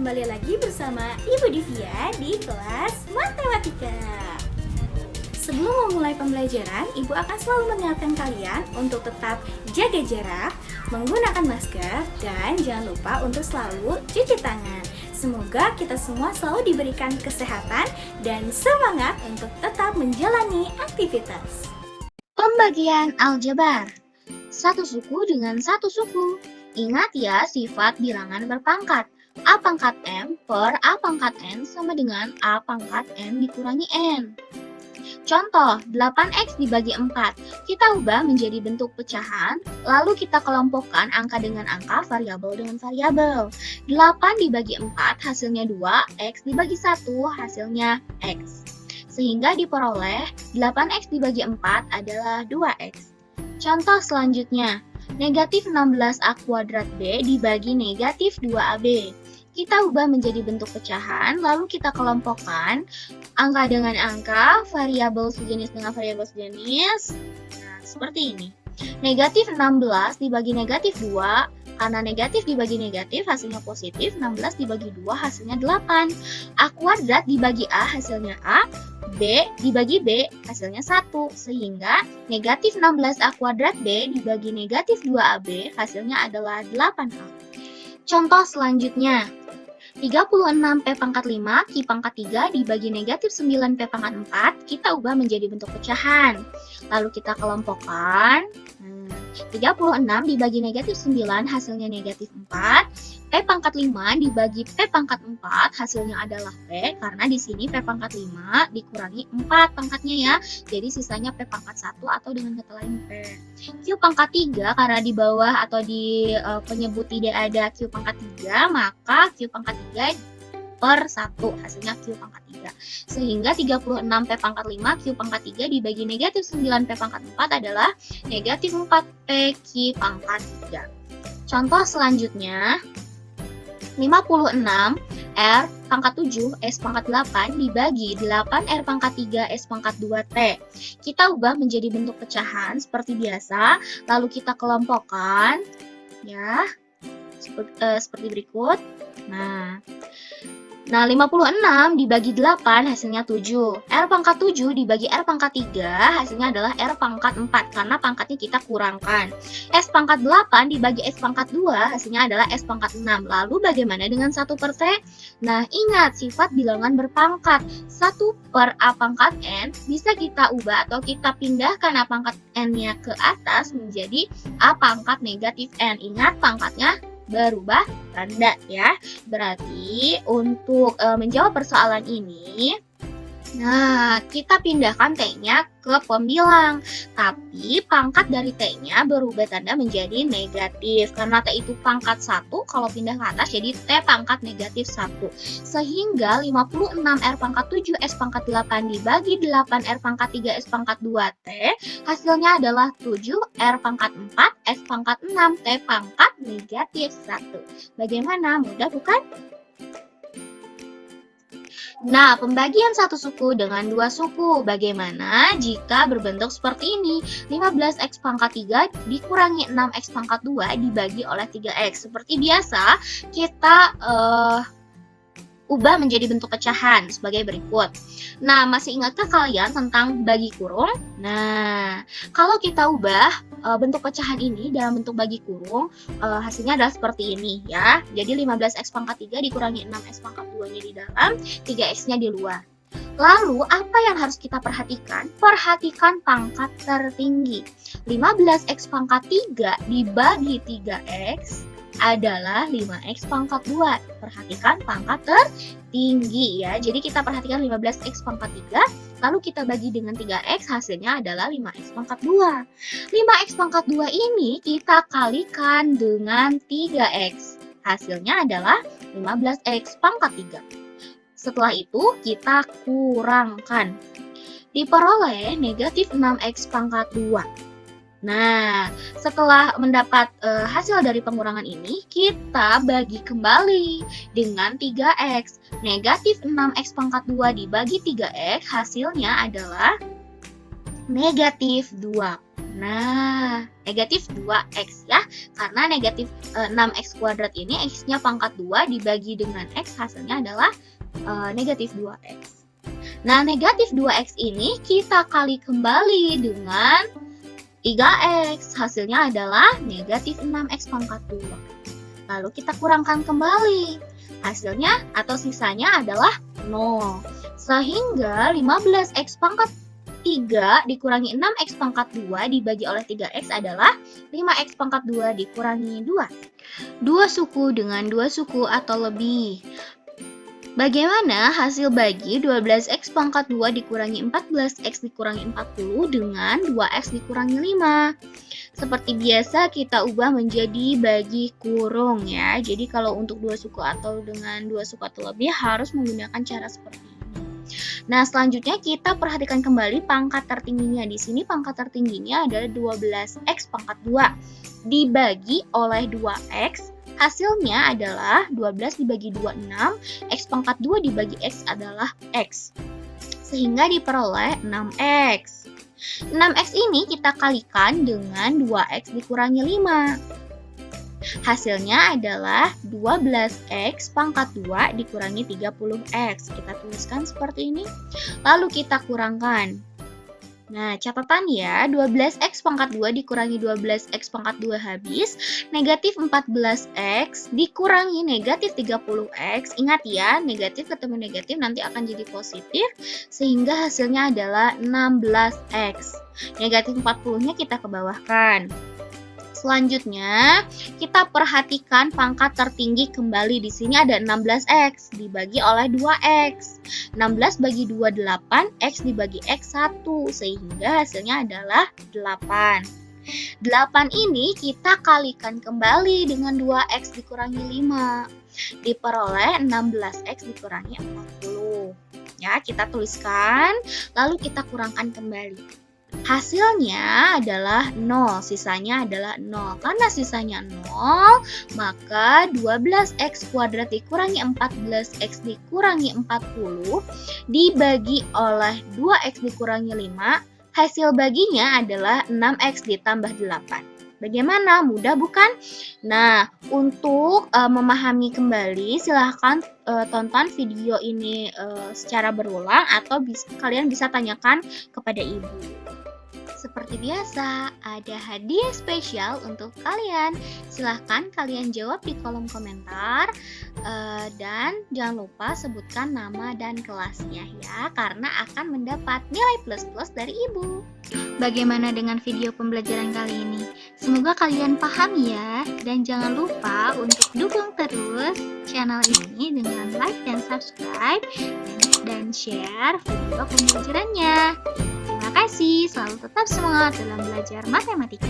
kembali lagi bersama Ibu Divya di kelas Matematika. Sebelum memulai pembelajaran, Ibu akan selalu mengingatkan kalian untuk tetap jaga jarak, menggunakan masker, dan jangan lupa untuk selalu cuci tangan. Semoga kita semua selalu diberikan kesehatan dan semangat untuk tetap menjalani aktivitas. Pembagian aljabar. Satu suku dengan satu suku. Ingat ya sifat bilangan berpangkat. A pangkat M per A pangkat N sama dengan A pangkat N dikurangi N. Contoh, 8X dibagi 4. Kita ubah menjadi bentuk pecahan, lalu kita kelompokkan angka dengan angka, variabel dengan variabel. 8 dibagi 4 hasilnya 2, X dibagi 1 hasilnya X. Sehingga diperoleh 8X dibagi 4 adalah 2X. Contoh selanjutnya, negatif 16A kuadrat B dibagi negatif 2AB. Kita ubah menjadi bentuk pecahan, lalu kita kelompokkan angka dengan angka, variabel sejenis dengan variabel sejenis. Nah, seperti ini. Negatif 16 dibagi negatif 2, karena negatif dibagi negatif hasilnya positif, 16 dibagi 2 hasilnya 8. A kuadrat dibagi A hasilnya A, B dibagi B hasilnya 1, sehingga negatif 16A kuadrat B dibagi negatif 2AB hasilnya adalah 8A. Contoh selanjutnya, 36P pangkat 5 Q pangkat 3 dibagi negatif 9P pangkat 4, kita ubah menjadi bentuk pecahan. Lalu kita kelompokkan, 36 dibagi negatif 9 hasilnya negatif 4, P pangkat 5 dibagi P pangkat 4 hasilnya adalah P, karena di sini P pangkat 5 dikurangi 4 pangkatnya ya, jadi sisanya P pangkat 1 atau dengan kata lain P. Q pangkat 3 karena di bawah atau di penyebut tidak ada Q pangkat 3, maka Q pangkat 3 per 1 hasilnya Q pangkat 3. Sehingga 36P pangkat 5 Q pangkat 3 dibagi negatif 9P pangkat 4 adalah negatif 4P Q pangkat 3. Contoh selanjutnya, 56 R pangkat 7 S pangkat 8 dibagi 8R pangkat 3 S pangkat 2T. Kita ubah menjadi bentuk pecahan seperti biasa, lalu kita kelompokkan ya seperti berikut. Nah, 56 dibagi 8 hasilnya 7. R pangkat 7 dibagi R pangkat 3 hasilnya adalah R pangkat 4 karena pangkatnya kita kurangkan. S pangkat 8 dibagi S pangkat 2 hasilnya adalah S pangkat 6. Lalu bagaimana dengan 1 per T? Nah, ingat sifat bilangan berpangkat. 1 per A pangkat N bisa kita ubah atau kita pindahkan A pangkat N-nya ke atas menjadi A pangkat negatif N. Ingat pangkatnya berubah tanda ya. Berarti untuk menjawab persoalan ini, nah kita pindahkan T-nya ke pembilang, tapi pangkat dari T-nya berubah tanda menjadi negatif. Karena T itu pangkat 1, kalau pindah ke atas jadi T pangkat negatif 1. Sehingga 56R pangkat 7 S pangkat 8 dibagi 8R pangkat 3 S pangkat 2T, hasilnya adalah 7R pangkat 4 S pangkat 6 T pangkat negatif 1. Bagaimana? Mudah bukan? Nah, pembagian satu suku dengan dua suku. Bagaimana jika berbentuk seperti ini? 15X pangkat 3 dikurangi 6X pangkat 2 dibagi oleh 3X. Seperti biasa, kita ubah menjadi bentuk pecahan sebagai berikut. Nah, masih ingatkah kalian tentang bagi kurung? Nah, kalau kita ubah bentuk pecahan ini dalam bentuk bagi kurung, hasilnya adalah seperti ini ya. Jadi 15X pangkat 3 dikurangi 6X pangkat 2-nya di dalam, 3X-nya di luar. Lalu, apa yang harus kita perhatikan? Perhatikan pangkat tertinggi. 15X pangkat 3 dibagi 3X adalah 5X pangkat 2. Perhatikan pangkat tertinggi ya. Jadi kita perhatikan 15X pangkat 3, lalu kita bagi dengan 3X, hasilnya adalah 5X pangkat 2. 5X pangkat 2 ini kita kalikan dengan 3X. Hasilnya adalah 15X pangkat 3. Setelah itu kita kurangkan. Diperoleh negatif 6X pangkat 2. Nah, setelah mendapat hasil dari pengurangan ini, kita bagi kembali dengan 3X. Negatif 6X pangkat 2 dibagi 3X, hasilnya adalah negatif 2. Nah, negatif 2x ya, karena negatif 6x kuadrat ini x-nya pangkat 2 dibagi dengan x, hasilnya adalah negatif 2x. Nah, negatif 2x ini kita kali kembali dengan 3x, hasilnya adalah negatif 6x pangkat 2. Lalu kita kurangkan kembali, hasilnya atau sisanya adalah 0. Sehingga 15x pangkat 3 dikurangi 6x pangkat 2 dibagi oleh 3x adalah 5x pangkat 2 dikurangi 2. 2 suku dengan 2 suku atau lebih. Bagaimana hasil bagi 12x pangkat 2 dikurangi 14x dikurangi 40 dengan 2x dikurangi 5? Seperti biasa kita ubah menjadi bagi kurung ya. Jadi kalau untuk 2 suku atau dengan 2 suku atau lebih harus menggunakan cara seperti ini. Nah, selanjutnya kita perhatikan kembali pangkat tertingginya. Di sini pangkat tertingginya adalah 12x pangkat 2 dibagi oleh 2x. Hasilnya adalah 12 dibagi 2, 6. X pangkat 2 dibagi x adalah x. Sehingga diperoleh 6x. 6x ini kita kalikan dengan 2x dikurangi 5. Hasilnya adalah 12x pangkat 2 dikurangi 30x. Kita tuliskan seperti ini. Lalu kita kurangkan. Nah, catatan ya, 12x pangkat 2 dikurangi 12x pangkat 2 habis. Negatif 14x dikurangi negatif 30x. Ingat ya, negatif ketemu negatif nanti akan jadi positif. Sehingga hasilnya adalah 16x. Negatif 40-nya kita kebawahkan. Selanjutnya, kita perhatikan pangkat tertinggi kembali. Di sini ada 16x dibagi oleh 2x. 16 bagi 2, 8. X dibagi x, 1. Sehingga hasilnya adalah 8. 8 ini kita kalikan kembali dengan 2x dikurangi 5. Diperoleh 16x dikurangi 40. Ya, kita tuliskan, lalu kita kurangkan kembali. Hasilnya adalah 0, sisanya adalah 0. Karena sisanya 0, maka 12x kuadrat dikurangi 14x dikurangi 40 dibagi oleh 2x dikurangi 5, hasil baginya adalah 6x ditambah 8. Bagaimana? Mudah bukan? Nah, untuk memahami kembali, silahkan tonton video ini secara berulang atau kalian bisa tanyakan kepada ibu. Seperti biasa, ada hadiah spesial untuk kalian. Silahkan kalian jawab di kolom komentar. Dan jangan lupa sebutkan nama dan kelasnya ya, karena akan mendapat nilai plus-plus dari ibu. Bagaimana dengan video pembelajaran kali ini? Semoga kalian paham ya. Dan jangan lupa untuk dukung terus channel ini dengan like dan subscribe dan share video pembelajarannya. Terima kasih, selalu tetap semangat dalam belajar matematika.